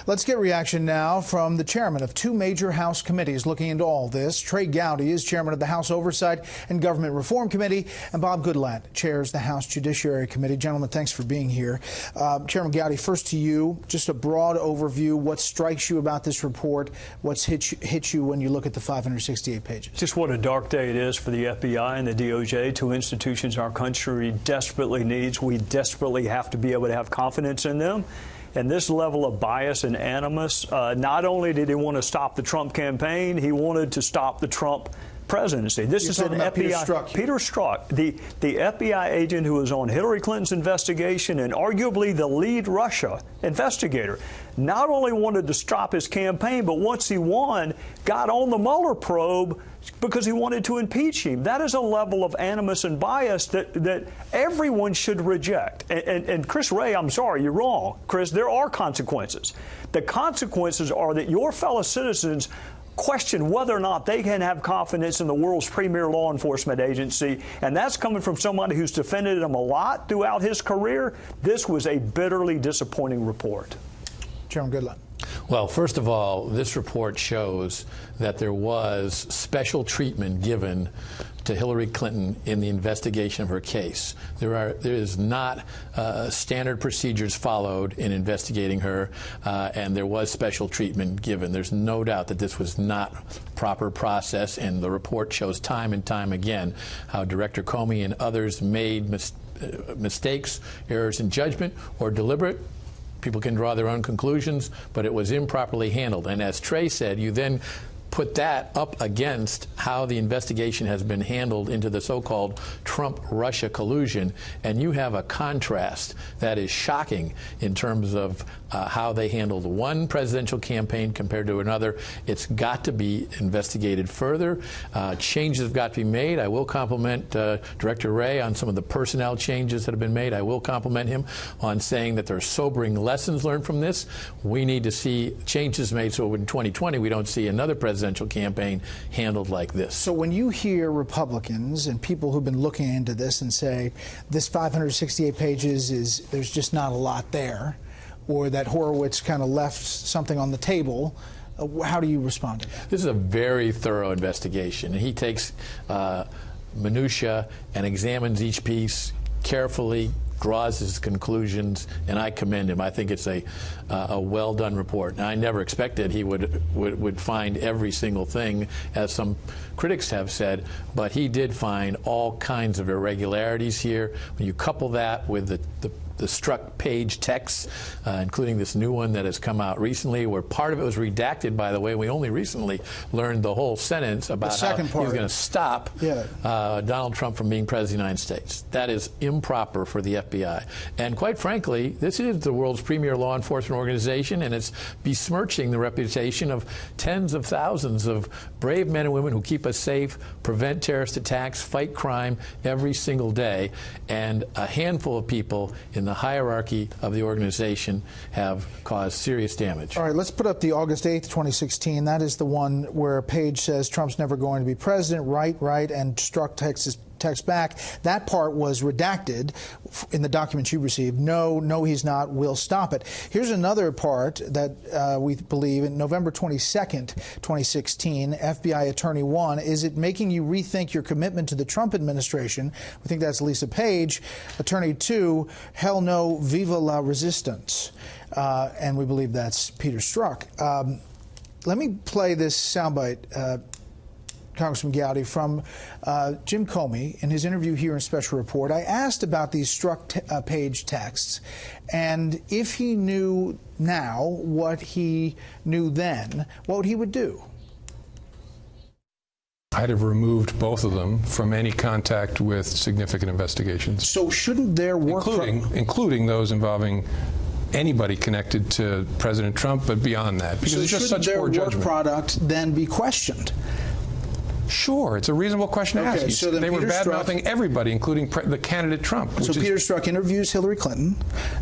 Let's get reaction now from the chairman of two major House committees looking into all this. Trey Gowdy is chairman of the House Oversight and Government Reform Committee, and Bob Goodlatte chairs the House Judiciary Committee. Gentlemen, thanks for being here. Chairman Gowdy, first to you, just a broad overview. What strikes you about this report? What's hit you when you look at the 568 pages? Just what a dark day it is for the FBI and the DOJ, two institutions our country desperately needs. We desperately have to be able to have confidence in them. And this level of bias and animus, not only did he want to stop the Trump campaign, he wanted to stop the Trump presidency. This is an FBI. Peter Strzok, the FBI agent who was on Hillary Clinton's investigation and arguably the lead Russia investigator, not only wanted to stop his campaign, but once he won, got on the Mueller probe because he wanted to impeach him. That is a level of animus and bias that everyone should reject. And Chris Wray, I'm sorry, you're wrong. Chris, there are consequences. The consequences are that your fellow citizens question whether or not they can have confidence in the world's premier law enforcement agency, and that's coming from somebody who's defended him a lot throughout his career. This was a bitterly disappointing report. Chairman Goodlatte. Well, first of all, this report shows that there was special treatment given to Hillary Clinton in the investigation of her case. There is not standard procedures followed in investigating her, and there was special treatment given. There's no doubt that this was not proper process, and the report shows time and time again how Director Comey and others made mistakes, errors in judgment, or deliberate. People can draw their own conclusions, but it was improperly handled. And as Trey said, you then put that up against how the investigation has been handled into the so-called Trump-Russia collusion, and you have a contrast that is shocking in terms of how they handled one presidential campaign compared to another. It's got to be investigated further. Changes have got to be made. I will compliment Director Wray on some of the personnel changes that have been made. I will compliment him on saying that there are sobering lessons learned from this. We need to see changes made so in 2020 we don't see another presidential campaign handled like this. So when you hear Republicans and people who've been looking into this and say this 568 pages there's just not a lot there, or that Horowitz kind of left something on the table, how do you respond to that? This is a very thorough investigation. He takes minutia and examines each piece carefully, draws his conclusions, and I commend him. I think it's a well-done report. Now, I never expected he would find every single thing, as some critics have said, but he did find all kinds of irregularities here. When you couple that with the struck page texts, including this new one that has come out recently, where part of it was redacted, by the way. We only recently learned the whole sentence about how he was going to stop Donald Trump from being president of the United States. That is improper for the FBI. And quite frankly, this is the world's premier law enforcement organization, and it's besmirching the reputation of tens of thousands of brave men and women who keep us safe, prevent terrorist attacks, fight crime every single day. And a handful of people in the hierarchy of the organization have caused serious damage. All right, let's put up the August 8th, 2016. That is the one where Page says Trump's never going to be president, right, and struck text back. That part was redacted in the documents you received. No, he's not. We'll stop it. Here's another part that we believe in November 22nd, 2016, FBI Attorney 1, is it making you rethink your commitment to the Trump administration? We think that's Lisa Page. Attorney 2, hell no, viva la resistance. And we believe that's Peter Strzok. Let me play this soundbite, Congressman Gowdy, from Jim Comey in his interview here in Special Report. I asked about these struck page texts, and if he knew now what he knew then, what he would do. I'd have removed both of them from any contact with significant investigations. So shouldn't their work, including those involving anybody connected to President Trump, but beyond that, because it's just such poor judgment. Shouldn't their work product then be questioned? Sure, it's a reasonable question to ask. So they were bad-mouthing everybody, including the candidate Trump. So Peter Strzok interviews Hillary Clinton,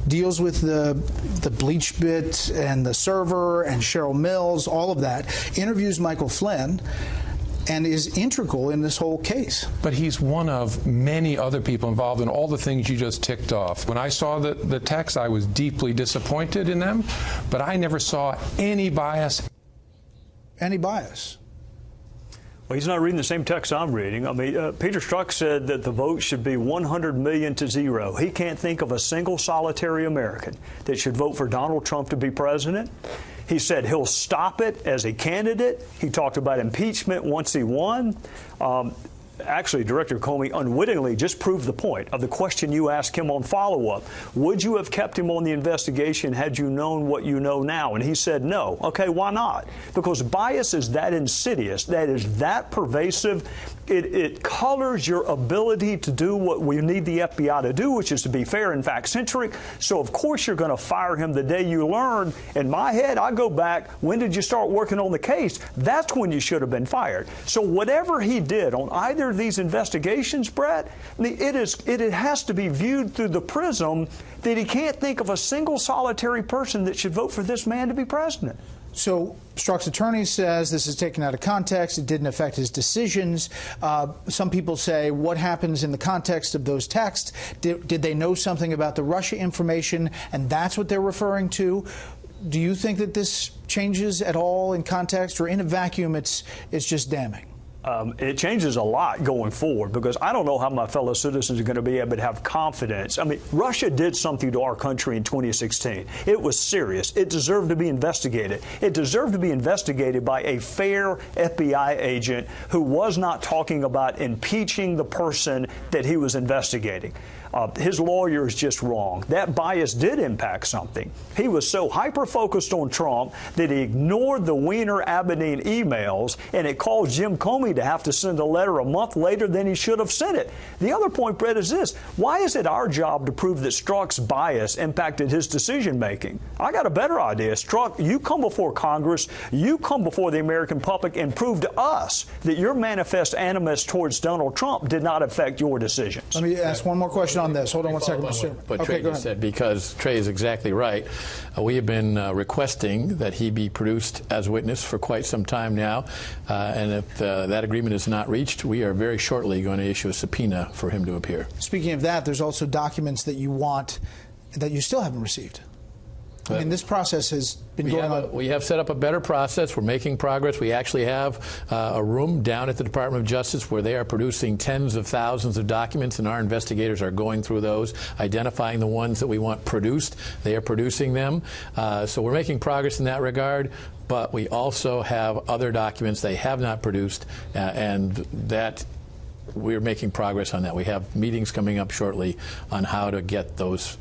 deals with the bleach bit and the server and Cheryl Mills, all of that, interviews Michael Flynn. and is integral in this whole case. But he's one of many other people involved in all the things you just ticked off. When I saw the text, I was deeply disappointed in them, but I never saw any bias. Any bias? Well, he's not reading the same text I'm reading. I mean, Peter Strzok said that the vote should be 100 million to 0. He can't think of a single solitary American that should vote for Donald Trump to be president. He said he'll stop it as a candidate. He talked about impeachment once he won. Actually, Director Comey unwittingly just proved the point of the question you asked him on follow-up. Would you have kept him on the investigation had you known what you know now? And he said no. Okay, why not? Because bias is that insidious, that is that pervasive. It colors your ability to do what we need the FBI to do, which is to be fair and fact-centric. So, of course, you're going to fire him the day you learn. In my head, I go back, when did you start working on the case? That's when you should have been fired. So whatever he did on either of these investigations, Brett, it has to be viewed through the prism that he can't think of a single solitary person that should vote for this man to be president. So Strzok's attorney says this is taken out of context. It didn't affect his decisions. Some people say, what happens in the context of those texts? Did they know something about the Russia information, and that's what they're referring to? Do you think that this changes at all in context, or in a vacuum it's just damning? It changes a lot going forward, because I don't know how my fellow citizens are going to be able to have confidence. I mean, Russia did something to our country in 2016. It was serious. It deserved to be investigated. It deserved to be investigated by a fair FBI agent who was not talking about impeaching the person that he was investigating. His lawyer is just wrong. That bias did impact something. He was so hyper-focused on Trump that he ignored the Weiner-Abedin emails, and it caused Jim Comey to have to send a letter a month later than he should have sent it. The other point, Brett, is this. Why is it our job to prove that Strzok's bias impacted his decision-making? I got a better idea. Strzok, you come before Congress, you come before the American public and prove to us that your manifest animus towards Donald Trump did not affect your decisions. Let me ask one more question on this. Hold on one second, Mr. But Trey just said, because Trey is exactly right. We have been requesting that he be produced as witness for quite some time now, and if that agreement is not reached, we are very shortly going to issue a subpoena for him to appear. Speaking of that, there's also documents that you want that you still haven't received. I mean, this process has been going on. We have set up a better process. We're making progress. We actually have a room down at the Department of Justice where they are producing tens of thousands of documents, and our investigators are going through those, identifying the ones that we want produced. They are producing them. So we're making progress in that regard. But we also have other documents they have not produced, and that we're making progress on that. We have meetings coming up shortly on how to get those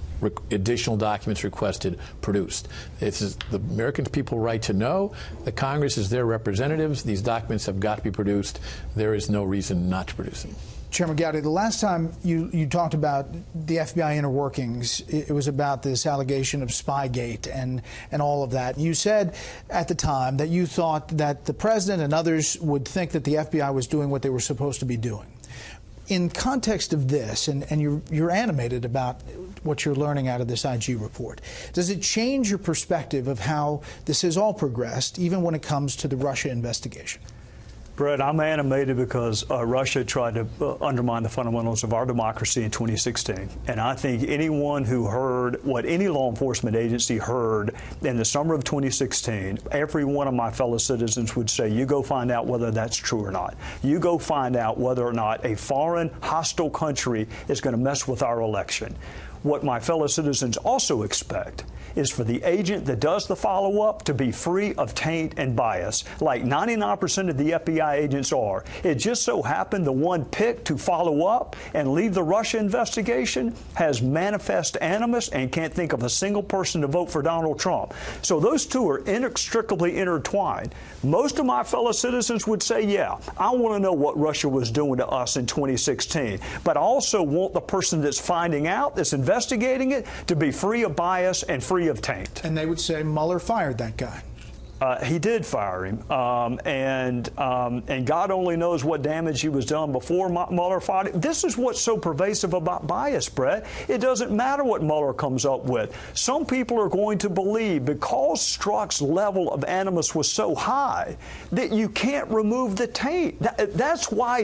additional documents requested produced. It's the American people right to know. The Congress is their representatives. These documents have got to be produced. There is no reason not to produce them. Chairman Gowdy, the last time you talked about the FBI inner workings, it was about this allegation of Spygate and all of that. You said at the time that you thought that the president and others would think that the FBI was doing what they were supposed to be doing. In context of this, and you're animated about what you're learning out of this IG report, does it change your perspective of how this has all progressed, even when it comes to the Russia investigation? Brett, I'm animated because Russia tried to undermine the fundamentals of our democracy in 2016. And I think anyone who heard what any law enforcement agency heard in the summer of 2016, every one of my fellow citizens would say, you go find out whether that's true or not. You go find out whether or not a foreign, hostile country is going to mess with our election. What my fellow citizens also expect is for the agent that does the follow-up to be free of taint and bias, like 99% of the FBI agents are. It just so happened the one picked to follow up and lead the Russia investigation has manifest animus and can't think of a single person to vote for Donald Trump. So those two are inextricably intertwined. Most of my fellow citizens would say, yeah, I want to know what Russia was doing to us in 2016, but I also want the person that's finding out, that's investigating it, to be free of bias and free of taint. And they would say Mueller fired that guy. He did fire him, and God only knows what damage he was done before Mueller fired him. This is what's so pervasive about bias, Brett. It doesn't matter what Mueller comes up with. Some people are going to believe because Strzok's level of animus was so high that you can't remove the tape. That's why